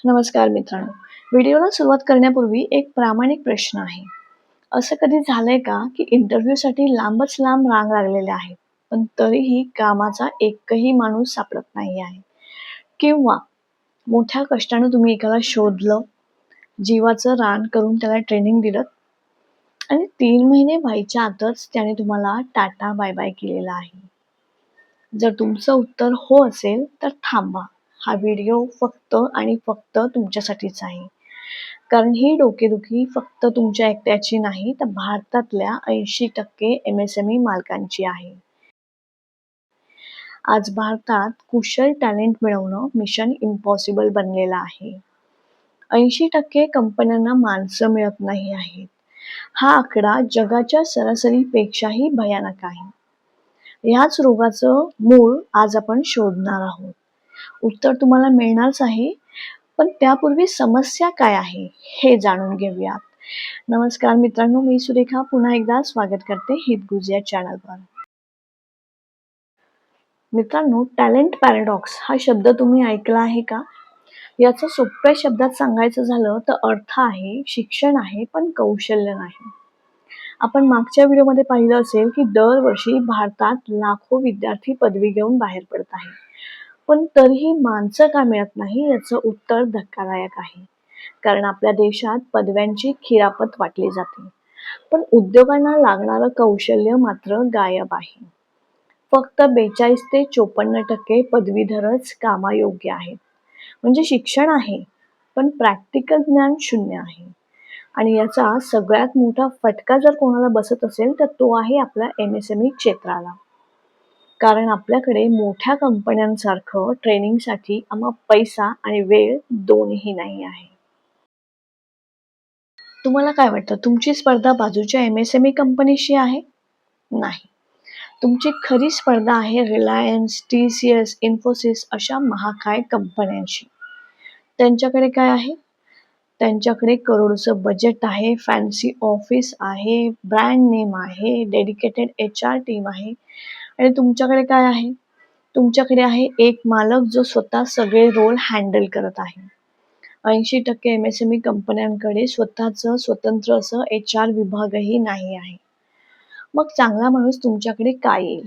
नमस्कार मित्रांनो. व्हिडिओला सुरुवात करण्यापूर्वी एक प्रामाणिक प्रश्न आहे. असं कधी झालंय का, की इंटरव्ह्यूसाठी लांबच लांब रांग लागलेल्या आहेत, पण तरीही कामाचा एकही माणूस सापडत नाही आहे? किंवा मोठ्या कष्टानं तुम्ही एकाला शोधलं, जीवाचं रान करून त्याला ट्रेनिंग दिलं आणि 3 महिने व्हायच्या आतच त्याने तुम्हाला टाटा बाय-बाय केलेला आहे. जर तुमचं उत्तर हो असेल, तर थांबा. हा व्हिडिओ फक्त आणि फक्त तुमच्यासाठीच आहे. कारण ही डोकेदुखी फक्त तुमच्या एकट्याची नाही, तर भारतातल्या 80% MSME मालकांची आहे. आज भारतात कुशल टॅलेंट मिळवणं मिशन इम्पॉसिबल बनलेलं आहे. 80% कंपन्यांना माणसं मिळत नाही आहेत. हा आकडा जगाच्या सरासरीपेक्षाही भयानक आहे. ह्याच रोगाचं मूळ आज आपण शोधणार आहोत. उत्तर तुम्हाला मिळणारच आहे, पण त्यापूर्वी समस्या काय आहे हे जाणून घेऊयात. नमस्कार मित्रांनो, मी सुरेखा पुन्हा एकदा स्वागत करते हितगुज या चॅनलवर. मित्रांनो, टॅलेंट पॅराडॉक्स हा शब्द तुम्ही ऐकला आहे का? याचं सोप्या शब्दात सांगायचं झालं तर अर्थ आहे शिक्षण आहे पण कौशल्य नाही. आपण मागच्या व्हिडिओमध्ये पाहिलं असेल की दरवर्षी भारतात लाखो विद्यार्थी पदवी घेऊन बाहेर पडत आहेत. पण तरीही माणसं का मिळत नाही याचं उत्तर धक्कादायक आहे. कारण आपल्या देशात पदव्यांची खिरापत वाटली जाते, पण उद्योगांना लागणारं कौशल्य मात्र गायब आहे. फक्त 42 ते 54% पदवीधरच कामायोग्य आहेत. म्हणजे शिक्षण आहे, पण प्रॅक्टिकल ज्ञान शून्य आहे. आणि याचा सगळ्यात मोठा फटका जर कोणाला बसत असेल तर तो आहे आपल्या MSME क्षेत्राला. कारण आपल्याकडे मोठ्या कंपन्यांसारखं ट्रेनिंगसाठी आम्हा पैसा आणि वेळ दोन्ही नाही आहे. तुम्हाला काय वाटतं, तुमची स्पर्धा बाजूच्या MSME कंपनीशी आहे? नाही. तुमची खरी स्पर्धा आहे रिलायन्स, TCS, इन्फोसिस अशा महाकाय कंपन्यांशी. त्यांच्याकडे काय आहे? त्यांच्याकडे करोडचं बजेट आहे, फॅन्सी ऑफिस आहे, ब्रँड नेम आहे, डेडिकेटेड HR टीम आहे. आणि तुमच्याकडे काय आहे? तुमच्याकडे आहे एक मालक जो स्वतः सगळे रोल हँडल करत आहे. 80% MSME कंपन्यांकडे स्वतःचं स्वतंत्र असं HR विभागही नाही आहे. मग चांगला माणूस तुमच्याकडे का येईल?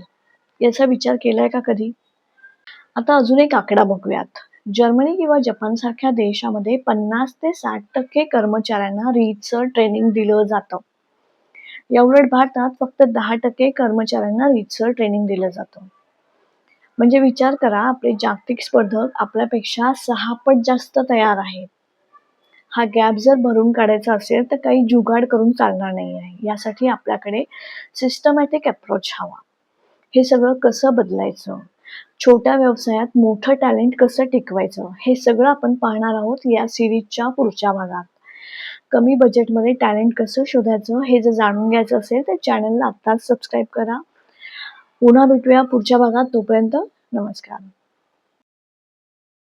याचा विचार केलाय का कधी? आता अजून एक आकडा बघूयात. जर्मनी किंवा जपानसारख्या देशामध्ये 50 ते 60% कर्मचाऱ्यांना रीतसर ट्रेनिंग दिलं जातं. याउलट भारतात फक्त 10% कर्मचाऱ्यांना रीतसर ट्रेनिंग दिलं जातं. म्हणजे विचार करा, आपले जागतिक स्पर्धक आपल्यापेक्षा 6 पट जास्त तयार आहेत. हा गॅप जर भरून काढायचा असेल तर काही जुगाड करून चालणार नाही आहे. यासाठी आपल्याकडे सिस्टमॅटिक अप्रोच हवा. हे सगळं कसं बदलायचं? छोट्या व्यवसायात मोठं टॅलेंट कसं टिकवायचं? हे सगळं आपण पाहणार आहोत या सिरीजच्या पुढच्या भागात. कमी बजेटमध्ये टॅलेंट कसं शोधायचं हे जर जाणून घ्यायचं असेल तर चॅनलला आत्ताच सबस्क्राईब करा. पुन्हा भेटूया पुढच्या भागात. तोपर्यंत नमस्कार.